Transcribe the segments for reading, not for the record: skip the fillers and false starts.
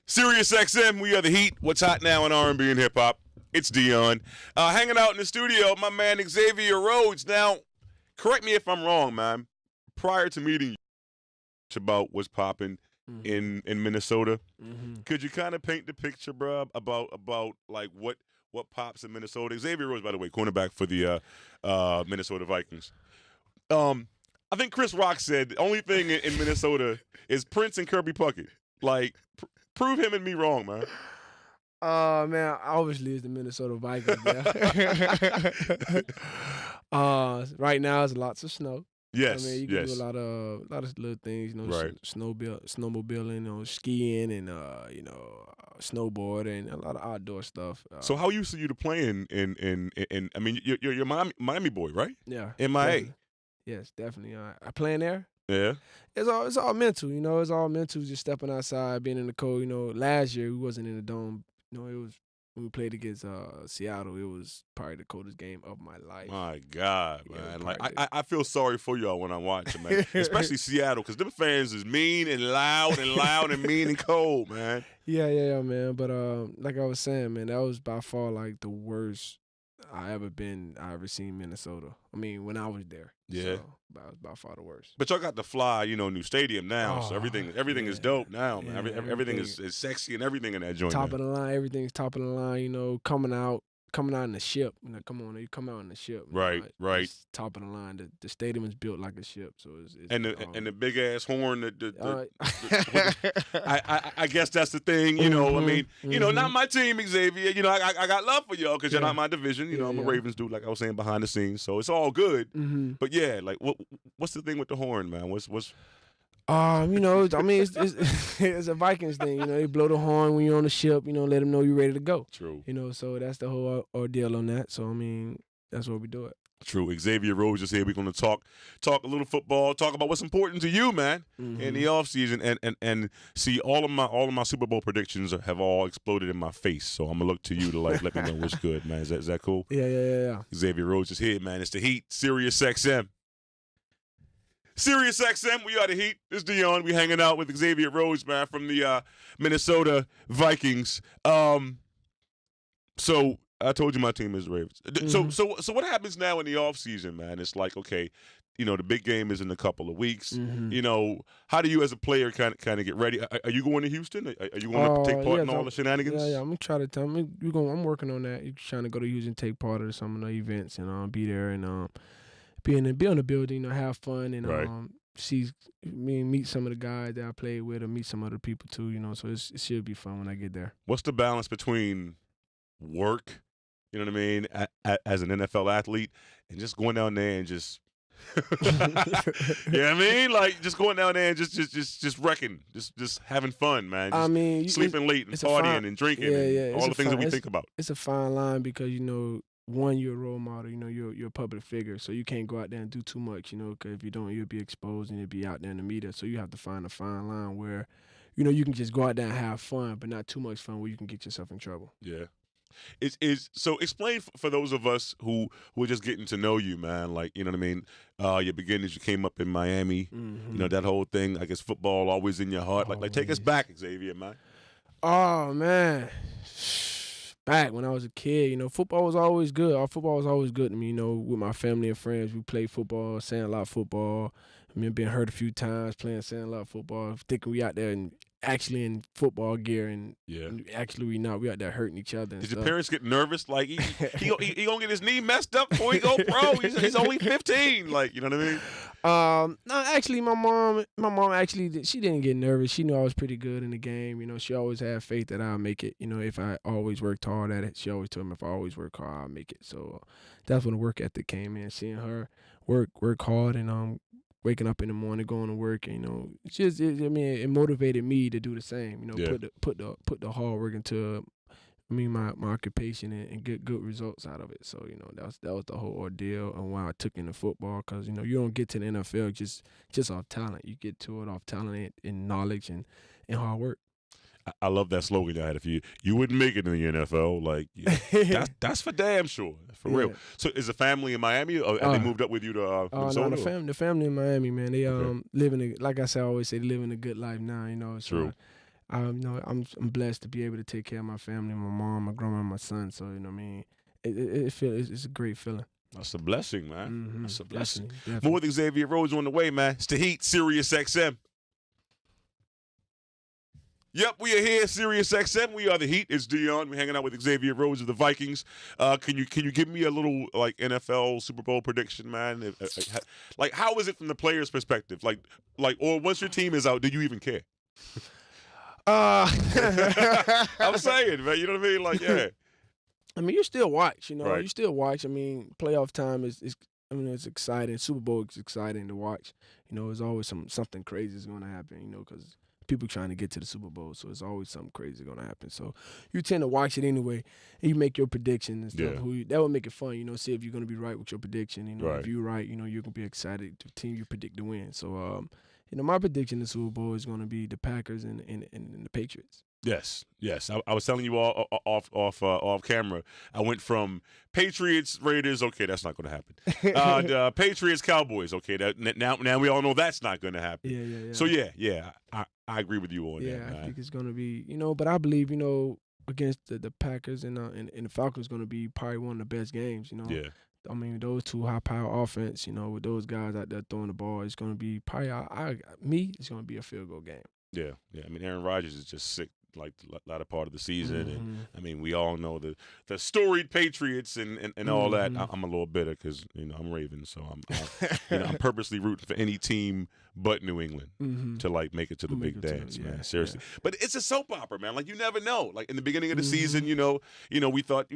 Sirius XM, we are the Heat. What's hot now in R&B and hip hop? It's Dion. Hanging out in the studio, my man Xavier Rhodes. Now, correct me if I'm wrong, man. Prior to meeting you about what's popping in Minnesota, could you kind of paint the picture, bro, about like what pops in Minnesota? Xavier Rhodes, by the way, cornerback for the Minnesota Vikings. I think Chris Rock said the only thing in Minnesota is Prince and Kirby Puckett. Like, prove him and me wrong, man. Man, obviously it's the Minnesota Vikings. Right now it's lots of snow. Yes, I mean, you can do a lot of little things, right. snowmobiling, skiing, and snowboarding, a lot of outdoor stuff. So how used are you to playing in I mean, you're a Miami boy, right? Yeah, MIA. definitely. Yes, definitely. I playing there. Yeah. It's all mental, It's all mental. Just stepping outside, being in the cold. Last year we wasn't in the dome. It was when we played against Seattle. It was probably the coldest game of my life. My God, man! Like probably I feel sorry for y'all when I watch it, man. Especially Seattle, because them fans is mean and loud and mean and cold, man. Yeah, man. But like I was saying, man, that was by far like the worst I ever seen Minnesota. I mean, when I was there. Yeah. So, that was by far the worst. But y'all got to fly, new stadium now, so everything is dope now, Yeah, man. Everything is sexy and everything in that joint. Top of the line, everything's top of the line. Coming out in the ship. Come on, you come out in the ship. Right. It's top of the line. The stadium is built like a ship, so it's and the big ass horn. I guess that's the thing. I mean, not my team, Xavier. I got love for y'all because you're not my division. I'm a Ravens dude, like I was saying behind the scenes, so it's all good. But yeah, like what's the thing with the horn, man? What's I mean, it's a Vikings thing. They blow the horn when you're on the ship. Let them know you're ready to go. True. So that's the whole ordeal on that. So I mean, that's why we do it. True. Xavier Rhodes is here. We're going to talk a little football, talk about what's important to you, man, in the offseason, and see all of my Super Bowl predictions have all exploded in my face. So I'm gonna look to you to let me know what's good, man. Is that cool? Yeah. Xavier Rhodes is here, man. It's the Heat, Sirius XM. Sirius XM, we are the Heat. This is Dion. We hanging out with Xavier Rhodes, man, from the Minnesota Vikings. So I told you my team is Ravens. So what happens now in the offseason, man? It's like, okay, the big game is in a couple of weeks. How do you as a player kind of get ready? Are you going to Houston? Are you going to take part in all the shenanigans? Yeah. I'm gonna try to tell I'm working on that. You're trying to go to Houston, take part of some of the events, and be there and be in the building, have fun and right. meet some of the guys that I played with, or meet some other people too, So it should be fun when I get there. What's the balance between work, you know what I mean, as an NFL athlete, and just going down there and just, you know what I mean, like just going down there and just wrecking, just having fun, man. Just sleeping late and partying and drinking, and all the things that we think about. It's a fine line because one, you're a role model. You're a public figure, so you can't go out there and do too much. Because if you don't, you'll be exposed and you'll be out there in the media. So you have to find a fine line where, you can just go out there and have fun, but not too much fun where you can get yourself in trouble. Yeah. So explain for those of us who are just getting to know you, man. Like, you know what I mean? Your beginnings, you came up in Miami. That whole thing. I guess football always in your heart. Like take us back, Xavier, man. Oh man. Back when I was a kid, football was always good. Our football was always good to me, with my family and friends. We played football, sandlot football. I mean, being hurt a few times playing sandlot football, thinking we out there and actually in football gear, and actually we not. We out there hurting each other. Did your parents get nervous? Like he gonna get his knee messed up before he go pro? He's only 15. Like, you know what I mean? No, actually, my mom actually, she didn't get nervous. She knew I was pretty good in the game. She always had faith that I'll make it. If I always worked hard at it, she always told me if I always work hard, I'll make it. So that's when the work ethic came in. Seeing her work hard and waking up in the morning, going to work, and it motivated me to do the same. Put the hard work into my occupation and get good results out of it. So that was the whole ordeal and why I took into football, because you don't get to the NFL just off talent. You get to it off talent and knowledge and hard work. I love that slogan y'all had. If you wouldn't make it in the NFL, like that's for damn sure, for real. So is the family in Miami, or have they moved up with you to Minnesota? No, the family in Miami, man. They living like I said, I always say, living a good life now. So true. I'm blessed to be able to take care of my family, my mom, my grandma, and my son. So you know what I mean. It's a great feeling. That's a blessing, man. Mm-hmm. That's a blessing. Definitely. More with Xavier Rhodes on the way, man. It's the Heat, Sirius XM. Yep, we are here, Sirius XM. We are the Heat. It's Dion. We're hanging out with Xavier Rhodes of the Vikings. Can you give me a little like NFL Super Bowl prediction, man? Like, how is it from the player's perspective? Like, or once your team is out, do you even care? I'm saying, man. You know what I mean? Like, yeah. I mean, you still watch. You know, Right. you still watch. I mean, playoff time is. I mean, it's exciting. Super Bowl is exciting to watch. You know, there's always something crazy is going to happen. You know, because people trying to get to the Super Bowl, so it's always something crazy going to happen. So you tend to watch it anyway, and you make your prediction and stuff. Yeah. That would make it fun. You know, see if you're going to be right with your prediction. You know, Right. if you're right, you know, you're going to be excited. The team you predict to win. So, you know, my prediction in the Super Bowl is going to be the Packers and the Patriots. Yes. I was telling you all off camera. I went from Patriots, Raiders. Okay, that's not going to happen. Patriots, Cowboys. Okay, now we all know that's not going to happen. Yeah. So yeah, I agree with you on that. Yeah, Man. I think it's going to be, you know, but I believe, you know, against the Packers and the Falcons going to be probably one of the best games. You know. Yeah. I mean, those two high-power offense, you know, with those guys out there throwing the ball, it's going to be probably it's going to be a field goal game. Yeah. I mean, Aaron Rodgers is just sick. Like the latter part of the season, Mm-hmm. and I mean, we all know the storied Patriots and all that. I'm a little bitter because you know I'm Ravens, so I'm purposely rooting for any team but New England to like make it to the big dance, man. Seriously, but it's a soap opera, man. Like you never know. Like in the beginning of the season, you know, we thought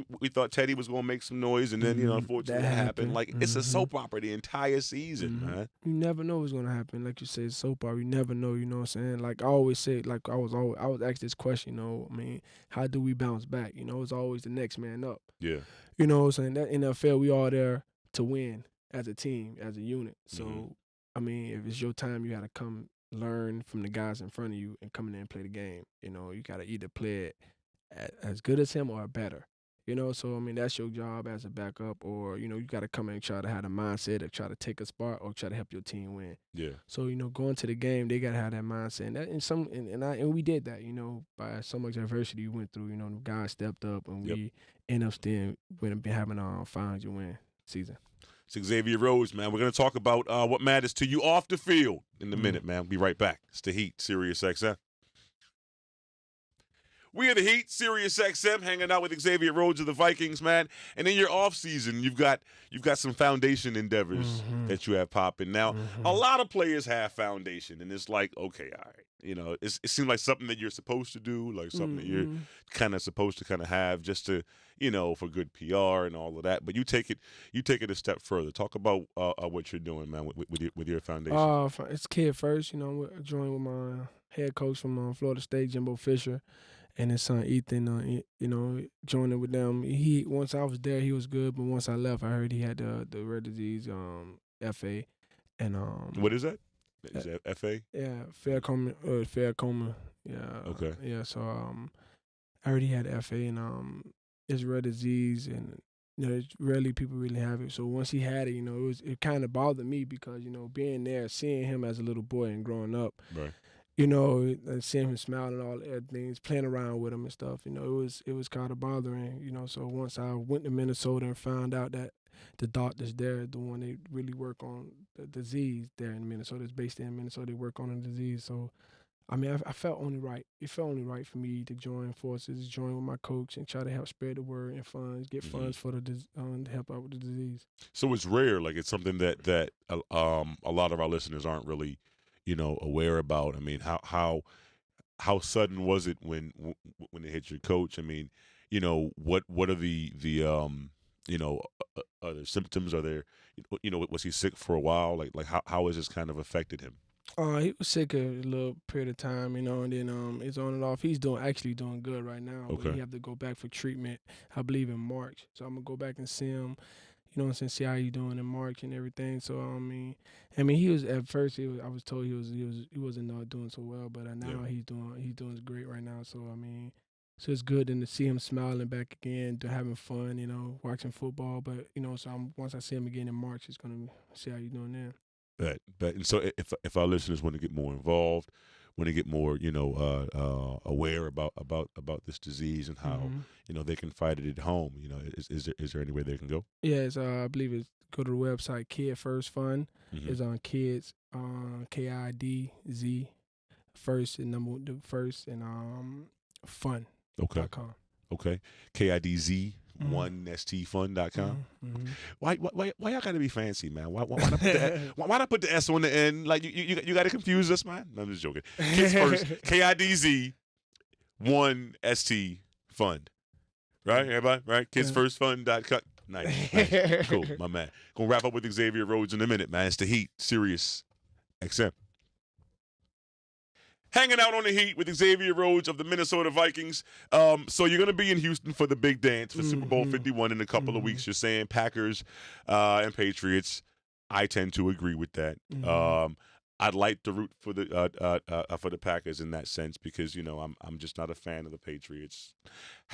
Teddy was gonna make some noise, and then you know, unfortunately, that happened. Like it's a soap opera the entire season, man. You never know what's gonna happen. Like you say, it's soap opera. You never know. You know what I'm saying? Like I always say, like I was asked this question. You know, I mean, how do we bounce back? You know, it's always the next man up. Yeah. You know what I'm saying? That NFL, we all there to win as a team, as a unit. So, I mean, if it's your time, you got to come learn from the guys in front of you and come in there and play the game. You know, you got to either play it as good as him or better. You know, so, I mean, that's your job as a backup, or, you know, you got to come in and try to have the mindset of try to take a spot or try to help your team win. Yeah. So, you know, going to the game, they got to have that mindset. And we did that, you know, by so much adversity we went through. You know, the guys stepped up, and we end up still having a finals you win season. It's Xavier Rhodes, man. We're going to talk about what matters to you off the field in a minute, man. We'll be right back. It's the Heat, Sirius XM. We are the Heat, Sirius XM, hanging out with Xavier Rhodes of the Vikings, man. And in your off season, you've got some foundation endeavors that you have popping. Now, a lot of players have foundation, and it's like, okay, all right, you know, it seems like something that you're supposed to do, like something that you're kind of supposed to kind of have just to, you know, for good PR and all of that. But you take it a step further. Talk about what you're doing, man, with your foundation. It's kid first. You know, I joined with my head coach from Florida State, Jimbo Fisher. And his son Ethan, you know, joining with them. Once I was there, he was good, but once I left, I heard he had the rare disease, FA, and what is that? Is that FA? Yeah, fair coma. Yeah. Okay. Yeah. So I heard he had FA, and it's rare disease, and you know, rarely people really have it. So once he had it, you know, it kind of bothered me because you know, being there, seeing him as a little boy and growing up. Right. You know, and seeing him smiling and all everything, playing around with him and stuff. You know, it was kind of bothering. You know, so once I went to Minnesota and found out that the doctors there, the one they really work on the disease there in Minnesota, it's based in Minnesota, they work on the disease. So, I mean, I felt only right. It felt only right for me to join forces, join with my coach, and try to help spread the word and funds, get funds for to help out with the disease. So it's rare, like it's something that a lot of our listeners aren't really, you know, aware about. I mean, how sudden was it when it hit your coach? I mean, you know, what are the you know, are there symptoms? Are there, you know, was he sick for a while? Like how has this kind of affected him? He was sick a little period of time, you know, and then it's on and off. He's actually doing good right now. Okay. But he have to go back for treatment, I believe, in March. So I'm gonna go back and see him. You know what I'm saying? See how he doing in March and everything. So I mean, he was at first. I was told he wasn't doing so well, but now he's doing great right now. So I mean, so it's good and to see him smiling back again, to having fun. You know, watching football. But you know, so once I see him again in March, it's gonna see how he's doing then. But and so if our listeners want to get more involved get more, aware about this disease and how they can fight it at home. Is there any way they can go? Yes, I believe it's go to the website Kid First Fund. Mm-hmm. It's on kids, KIDZ first and the first and fun. Okay. .com. Okay. KIDZ. 1stfund.com. Why y'all gotta be fancy, man? Why not put the S on the end? Like you gotta confuse us, man. No, I'm just joking. Kids first, KIDZ 1ST Fund. Right, everybody? Right? Kidsfirstfund.com. Nice. Cool, my man. Gonna wrap up with Xavier Rhodes in a minute, man. It's the Heat, Sirius XM. Hanging out on the Heat with Xavier Rhodes of the Minnesota Vikings. So you're going to be in Houston for the big dance for Super Bowl 51 in a couple of weeks. You're saying Packers and Patriots. I tend to agree with that. I'd like to root for the Packers in that sense because I'm just not a fan of the Patriots.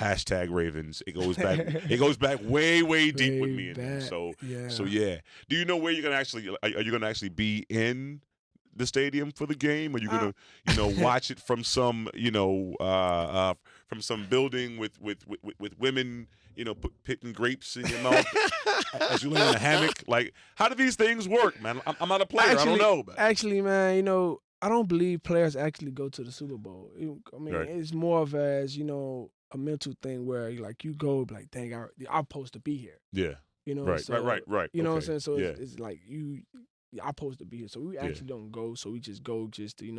# Ravens. It goes back. It goes back way deep with me and them. So yeah. Do you know where you're gonna actually? Are you gonna actually be in the stadium for the game? Are you gonna watch it from some from some building with women picking grapes in your mouth as you lay in a hammock? Like, how do these things work, man? I'm not a player. I don't know. Man. Actually, man, I don't believe players actually go to the Super Bowl. I mean, Right. It's more of as a mental thing where you go like, dang, I'm supposed to be here. Yeah. Right. You know what I'm saying? So yeah. it's like I'm supposed to be here. So we actually don't go. So we just go just to,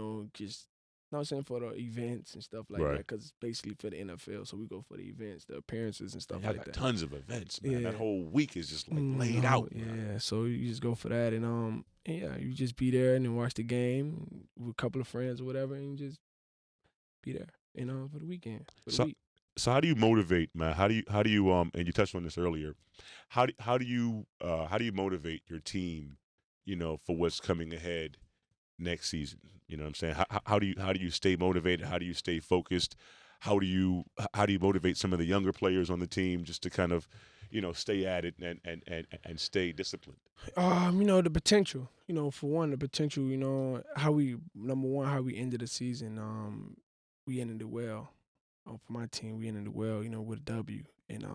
what I'm saying, for the events and stuff like that. Because it's basically for the NFL. So we go for the events, the appearances and stuff like that. Tons of events, man. Yeah. That whole week is just laid out. Man. Yeah. So you just go for that. And you just be there and then watch the game with a couple of friends or whatever and just be there, for the weekend. For the week. So how do you motivate, man? How do you and you touched on this earlier. How do you motivate your team, for what's coming ahead next season? You know what I'm saying? How do you stay motivated? How do you stay focused? How do you motivate some of the younger players on the team just to kind of, stay at it and stay disciplined? The potential. For one, the potential. How we ended the season. We ended it well. For my team, we ended it well. With a W and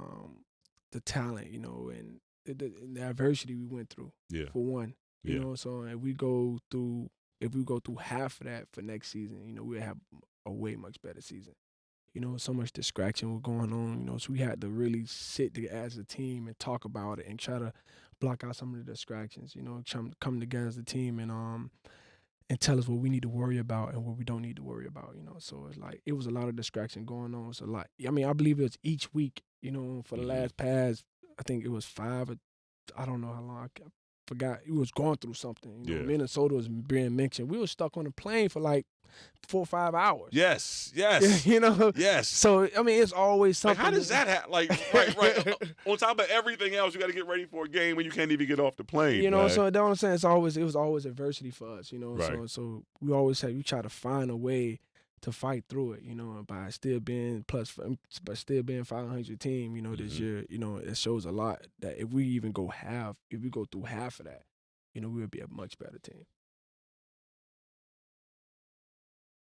the talent. And the adversity we went through. Yeah. For one. So if we go through half of that for next season, we'll have a way much better season. So much distraction was going on, so we had to really sit as a team and talk about it and try to block out some of the distractions, come together as a team and tell us what we need to worry about and what we don't need to worry about, So it's like, it was a lot of distraction going on. It's a lot. I mean, I believe it was each week, for the last past, I think it was 5 I don't know how long. I forgot. It was going through something. Minnesota was being mentioned. We were stuck on a plane for like 4 or 5 hours. Yes. Yes. So I mean, it's always something. Like, how does that happen? Like, right. On top of everything else, you got to get ready for a game when you can't even get off the plane. So that's what I'm saying. It was always adversity for us. Right. So we try to find a way to fight through it. By still being 500 team. This year. It shows a lot that if we go through half of that, we'll be a much better team.